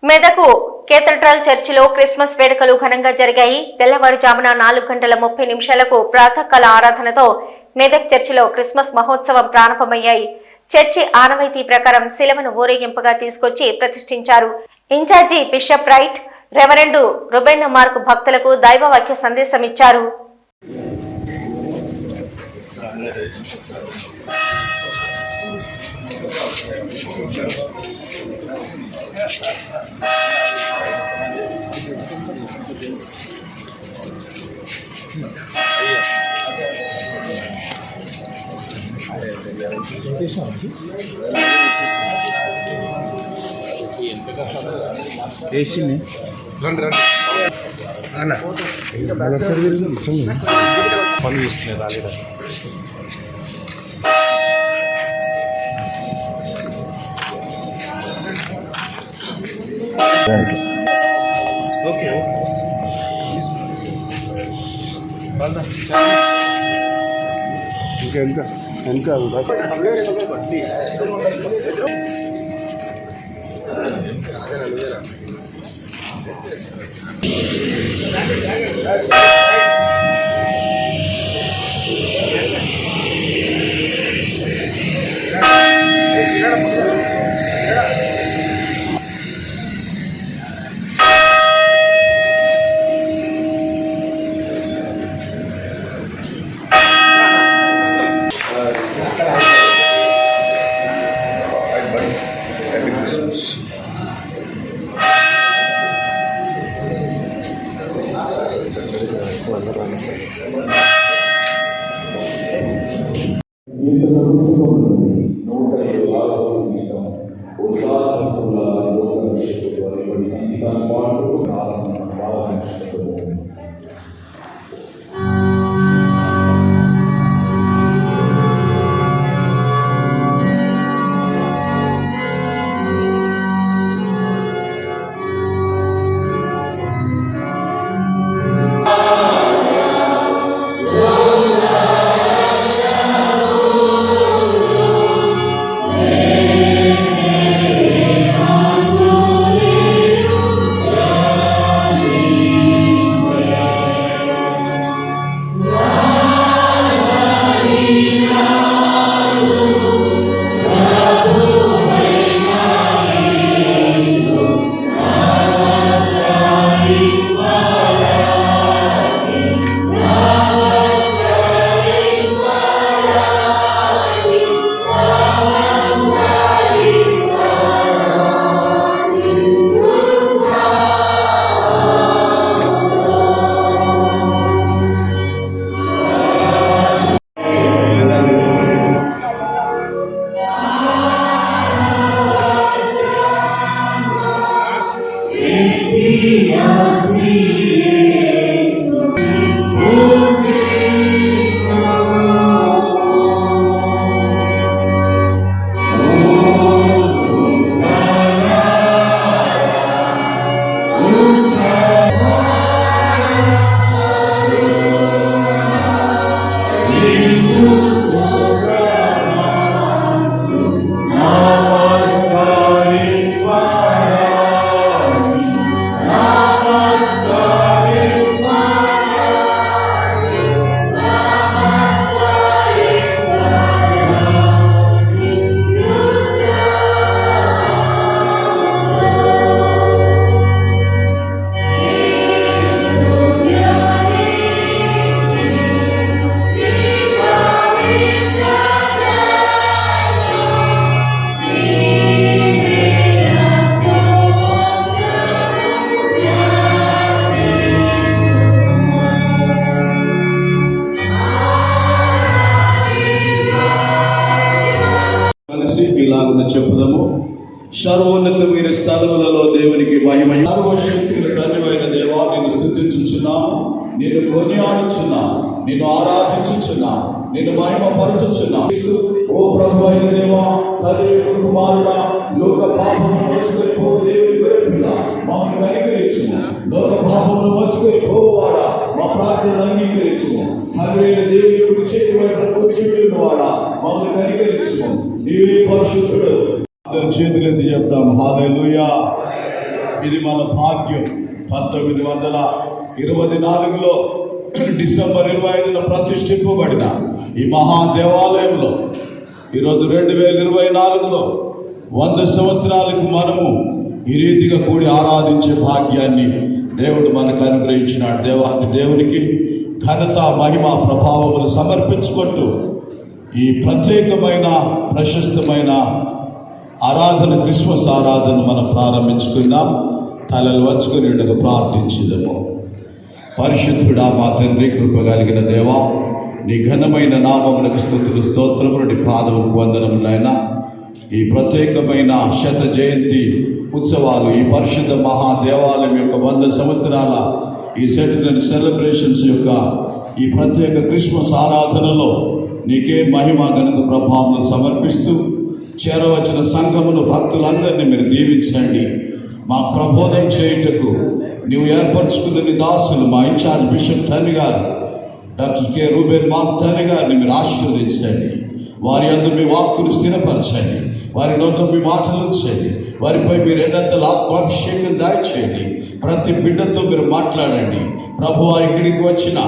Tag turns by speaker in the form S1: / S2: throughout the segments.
S1: Medak cathedral చర్చిలో Christmas వేడుకలు ఘనంగా జరిగాయి. తెల్లవారుజామున 4:30 ప్రాతకాల ఆరాధనతో మెదక్ చర్చిలో క్రిస్మస్ మహోత్సవం ప్రారంభమయ్యాయి. చర్చి ఆనవాయితీ ప్రకారం శిలువను ఊరేగింపుగా తీసుకొచ్చి ప్రతిష్ఠించారు. Incharge bishop right reverend Ruben Mark భక్తులకు దైవవాక్య సందేశం ఇచ్చారు.
S2: చెప్పుదాము. సర్వోన్నతమైన స్థలములలో దేవునికి మహిమ. సర్వశక్తుల తండ్రివైన దేవా, నేను స్తుతించుచున్నాను, నేను కొనియాడుచున్నాను, నేను ఆరాధించుచున్నాను, నేను మహిమ పరచుచున్నాను. ఓ ప్రభు అయిన దేవా, తండ్రి కుమారుడా, లోక పాపమును మోసుకొని పో దేవుని గొర్రెపిల్ల, మమ్మల్ని కనికరించుము. లోక పాపమును మోసుకొని పోవాడా, మా ప్రార్థనను అంగీకరించుము. తండ్రి దేవుని కుడి చేతి వైపు కూర్చుని వాడా, మమ్మల్ని కనికరించుము. నీవే పరిశుద్ధుడు. అందరి చేతులెత్తి చెప్తాం హల్లెలూయా. ఇది మన భాగ్యం. 1924లో డిసెంబర్ 25న ప్రతిష్ఠింపబడిన ఈ మహా దేవాలయంలో ఈరోజు 2024లో 100 సంవత్సరాలకు మనము ఈ రీతిగా కూడి ఆరాధించే భాగ్యాన్ని దేవుడు మనకు అనుగ్రహించినాడు. దేవునికి ఘనత, మహిమ, ప్రభావములు సమర్పించుకుంటూ ఈ ప్రత్యేకమైన ప్రశస్తమైన ఆరాధన, క్రిస్మస్ ఆరాధన మనం ప్రారంభించుకుందాం. తలలు వంచుకొని ఉండగా ప్రార్థించుదాము. పరిశుద్ధుడా మా తండ్రి, కృప కలిగిన దేవా, నీ ఘనమైన నామమునకు స్తుతులు, స్తోత్రములు, నీ పాదములకు వందనములైనా ఈ ప్రత్యేకమైన శత జయంతి ఉత్సవాలు, ఈ పరిశుద్ధ మహాదేవాలయం యొక్క 100 సంవత్సరాల ఈ సెలబ్రేషన్స్ యొక్క ఈ ప్రత్యేక క్రిస్మస్ ఆరాధనలో నీకే మహిమ, ఘనత, ప్రభావం సమర్పిస్తూ చేరవచ్చిన సంఘమును, భక్తులందరినీ మీరు దీవించండి. మా ప్రబోధం చేయుటకు నీవు ఏర్పరచుకున్న నీ దాసులు, మా ఇన్ఛార్జ్ బిషప్ తండ్రి గారు డాక్టర్ కె రూబెన్ మార్క్ తండ్రి గారిని మీరు ఆశీర్వదించండి. వారి అందు మీ వాక్కును స్థిరపరచండి. వారి నోట మీ మాటలు ఉంచండి. వారిపై మీరు ఎన్నంతల ఆత్మాభిషేకం దయచేయండి. ప్రతి బిడ్డతో మీరు మాట్లాడండి. ప్రభువా, ఇక్కడికి వచ్చిన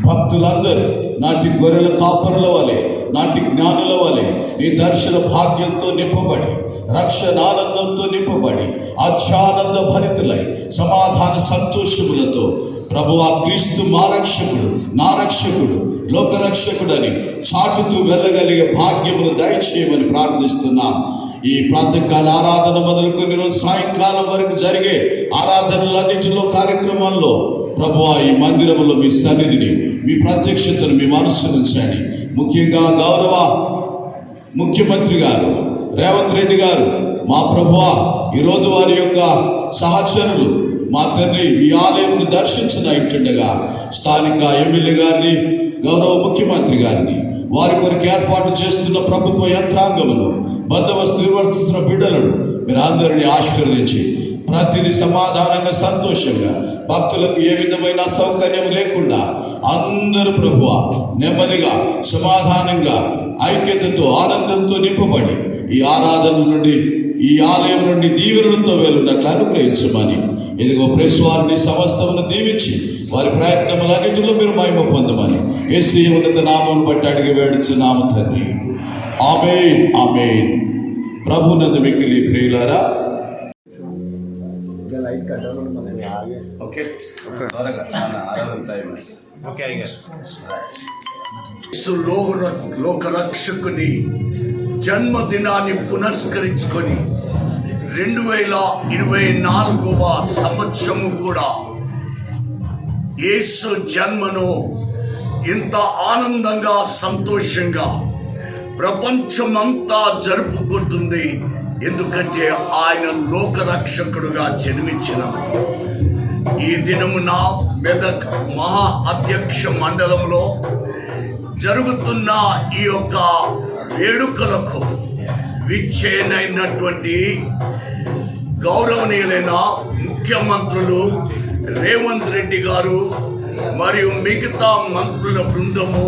S2: భక్తులందరూ నాటి గొర్రెల కాపరుల వలె, నాటి జ్ఞానుల వలె నీ దర్శన భాగ్యంతో నింపబడి, రక్షణ ఆనందంతో నింపబడి, ఆధ్యానంద భరితులై, సమాధాన సంతోషములతో ప్రభువా, క్రీస్తు మా రక్షకుడు, నా రక్షకుడు, లోకరక్షకుడని చాటుతూ వెళ్ళగలిగే భాగ్యమును దయచేయమని ప్రార్థిస్తున్నాం. ఈ ప్రాతకాల ఆరాధన మొదలుకొని రోజు సాయంకాలం వరకు జరిగే ఆరాధనలన్నింటిలో, కార్యక్రమాల్లో ప్రభువా, ఈ మందిరంలో మీ సన్నిధిని, మీ ప్రత్యక్షతను మీ మనస్సును ఉంచండి. ముఖ్యంగా గౌరవ ముఖ్యమంత్రి గారు రేవంత్ రెడ్డి గారు, మా ప్రభువా, ఈరోజు వారి యొక్క సహచరులు మా తండ్రి ఈ ఆలయంను దర్శించిన ఇంటుండగా స్థానిక ఎమ్మెల్యే గారిని, గౌరవ ముఖ్యమంత్రి గారిని, వారి కొరకు ఏర్పాటు చేస్తున్న ప్రభుత్వ యంత్రాంగమును, బందోబస్తు నిర్వర్తిస్తున్న బిడ్డలను మీరు అందరినీ ఆశీర్వదించి ప్రతిదీ సమాధానంగా, సంతోషంగా, భక్తులకు ఏ విధమైన సౌకర్యం లేకుండా అందరూ ప్రభువా నెమ్మదిగా, సమాధానంగా, ఐక్యతతో, ఆనందంతో నింపబడి ఈ ఆరాధన నుండి, ఈ ఆలయం నుండి దీవెనలతో వెళ్ళినట్లు అనుగ్రహించమని, ఇదిగో ప్రెస్ వారిని సమస్తమును దీవించి వారి ప్రయత్నములన్నిటిలో మీరు మహిమ పొందమని యేసు ఉన్నత నామమును బట్టి అడిగి వేడుచున్నాము తండ్రి. ఆమేన్, ఆమేన్. ప్రభునందు మిక్కిలి ప్రియులారా,
S3: లోకరక్షకుని జన్మదినాన్ని పునస్కరించుకొని 2024వ సంవత్సరము కూడా యేసు జన్మను ఇంత ఆనందంగా, సంతోషంగా ప్రపంచమంతా జరుపుకుంటుంది. ఎందుకంటే ఆయన లోకరక్షకుడుగా జన్మించినందుకు. ఈ దినమున మెదక్ మహా అధ్యక్ష మండలంలో జరుగుతున్న ఈ యొక్క వేడుకలకు విచ్చేనైనటువంటి గౌరవనీయులైన ముఖ్యమంత్రులు రేవంత్ రెడ్డి గారు మరియు మిగతా మంత్రుల బృందము,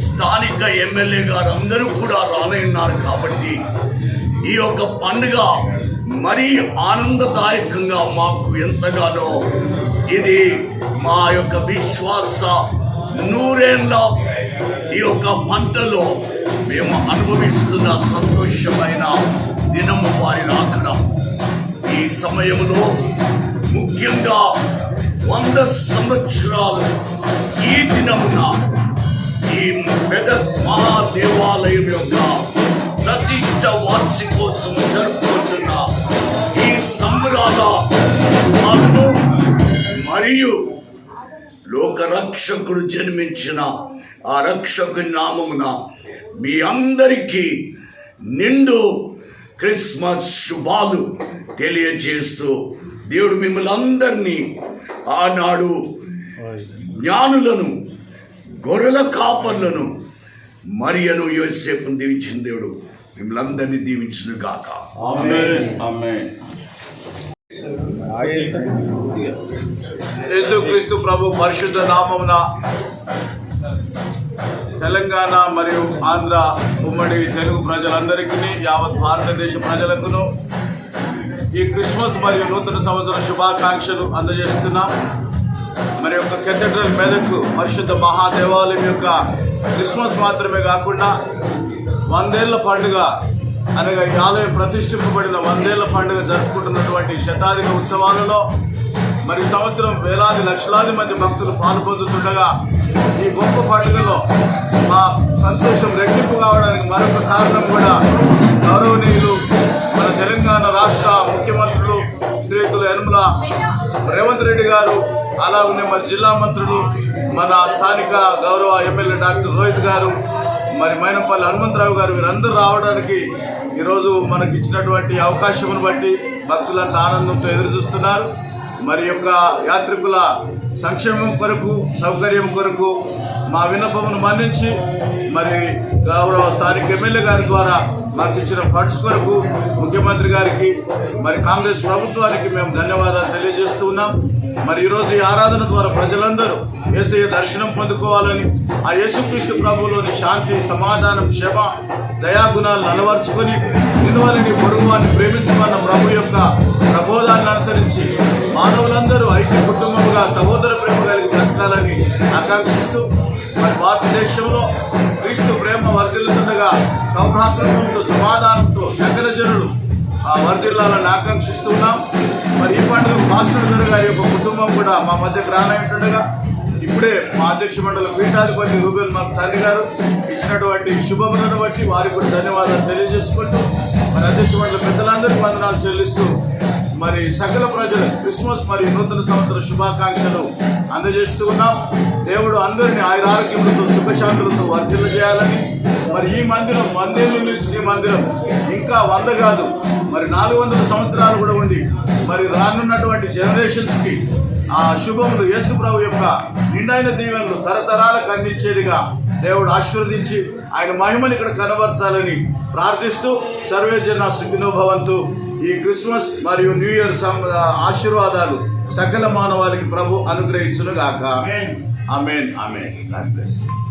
S3: స్థానిక ఎమ్మెల్యే గారు అందరూ కూడా రానున్నారు. కాబట్టి ఈ యొక్క పండుగ మరీ ఆనందదాయకంగా మాకు ఎంతగానో ఇది మా యొక్క విశ్వాస నూరేళ్ళ ఈ యొక్క పంటలో మేము అనుభవిస్తున్న సంతోషమైన దినము వారి రాకడ. ఈ సమయంలో ముఖ్యంగా 100 సంవత్సరాలు ఈ దినమున ఈ మెదక్ మహాదేవాలయం యొక్క ప్రతిష్ట వార్షికోత్సవం జరుపుకుంటున్న ఈ సంబరాల మరియు లోకరక్షకుడు జన్మించిన ఆ రక్షకుని నామమున మీ అందరికీ నిండు క్రిస్మస్ శుభాలు తెలియజేస్తూ, దేవుడు మిమ్మల్ని అందరినీ ఆనాడు జ్ఞానులను, గొర్రెల కాపర్లను, మరియను, యోసేపును దీవించిన దేవుడు మిమ్మల్ని అందరినీ దీవించును గాక.
S2: ఆమేన్, ఆమేన్.
S4: యేసుక్రీస్తు ప్రభు పరిశుద్ధ నామమున తెలంగాణ మరియు ఆంధ్ర ఉమ్మడి తెలుగు ప్రజలందరికీ, యావత్ భారతదేశ ప్రజలకును ఈ క్రిస్మస్ మరియు నూతన సంవత్సర శుభాకాంక్షలు అందజేస్తున్నాం. మరి యొక్క కేథడ్రల్ మెదక్ పరిశుద్ధ మహాదేవాలయం యొక్క క్రిస్మస్ మాత్రమే కాకుండా 100 ఏళ్ల పండుగ అనగా ఈ ఆలయం ప్రతిష్ఠింపబడిన 100 ఏళ్ల పండుగ జరుపుకుంటున్నటువంటి శతాధిక ఉత్సవాలలో మరి సంవత్సరం వేలాది లక్షలాది మంది భక్తులు పాల్పొందుతుండగా ఈ గొప్ప పండుగలో మా సంతోషం రెట్టింపు కావడానికి మరొక కారణం కూడా గౌరవనీయులు మన తెలంగాణ రాష్ట్ర ముఖ్యమంత్రులు శ్రీయుతులు యనమల రేవంత్ రెడ్డి గారు, అలాగే మరి జిల్లా మంత్రులు మన స్థానిక గౌరవ ఎమ్మెల్యే డాక్టర్ రోహిత్ గారు, మరి మైనంపల్లి హనుమంతరావు గారు, వీరందరూ రావడానికి ఈరోజు మనకి ఇచ్చినటువంటి అవకాశమును బట్టి భక్తులంతా ఆనందంతో ఎదురు చూస్తున్నారు. మరి యొక్క యాత్రికుల సంక్షేమం కొరకు, సౌకర్యం కొరకు మా విన్నపమును మన్నించి మరి గౌరవ స్థానిక ఎమ్మెల్యే గారి ద్వారా మాకు ఇచ్చిన ఫండ్స్ కొరకు ముఖ్యమంత్రి గారికి మరి కాంగ్రెస్ ప్రభుత్వానికి మేము ధన్యవాదాలు తెలియజేస్తూ ఉన్నాం. మరి ఈరోజు ఈ ఆరాధన ద్వారా ప్రజలందరూ యేసయ్య దర్శనం పొందుకోవాలని, ఆ యేసుక్రీస్తు ప్రభువులోని శాంతి, సమాధానం, క్షమ, దయాగుణాలను అలవర్చుకొని నిన్నువలని పొరుగువాన్ని ప్రేమించమన్న ప్రభు యొక్క ప్రబోధాన్ని అనుసరించి మానవులందరూ ఐక్య కుటుంబముగా సహోదర ప్రేమ కలిగి బ్రతకాలని ఆకాంక్షిస్తూ మరి భారతదేశంలో క్రీస్తు ప్రేమ వర్ధిల్లుతుండగా సౌభ్రాతృత్వంతో, సమాధానంతో సకల జనులు వర్ధిల్లాలని ఆకాంక్షిస్తున్నాం. మరి ఈ పండుగ మాస్టర్ గారి యొక్క కుటుంబం కూడా మా మధ్యకు రానట్టుండగా ఇప్పుడే మా అధ్యక్ష మండలి పీఠాధిపతి రూబెల్ మా తండ్రి గారు ఇచ్చినటువంటి శుభములను బట్టి వారికి కూడా ధన్యవాదాలు తెలియజేసుకుంటూ మరి అధ్యక్ష మండలి పెద్దలందరికీ వందనాలు చెల్లిస్తూ మరి సకల ప్రజలు క్రిస్మస్ మరియు నూతన సంవత్సర శుభాకాంక్షలు అందజేస్తూ ఉన్నాం. దేవుడు అందరినీ ఆయురారోగ్యములతో సుఖశాంతులతో వర్ధిల్ల చేయాలని, మరి ఈ మందిరం 100 ఏళ్ళు నిలిచిన మందిరం ఇంకా 100 కాదు మరి 400 సంవత్సరాలు కూడా ఉండి మరి రానున్నటువంటి జనరేషన్స్కి ఆ శుభములు యేసు ప్రభు యొక్క నిండైన దీవెనలు తరతరాలకు అందించేదిగా దేవుడు ఆశీర్వదించి ఆయన మహిమని ఇక్కడ కనబరచాలని ప్రార్థిస్తూ సర్వే జన సుఖినో భవంతు. ఈ క్రిస్మస్ మరియు న్యూ ఇయర్ ఆశీర్వాదాలు సకల మానవాళికి ప్రభు అనుగ్రహించును గాక. ఆమేన్. ఆమేన్. God bless.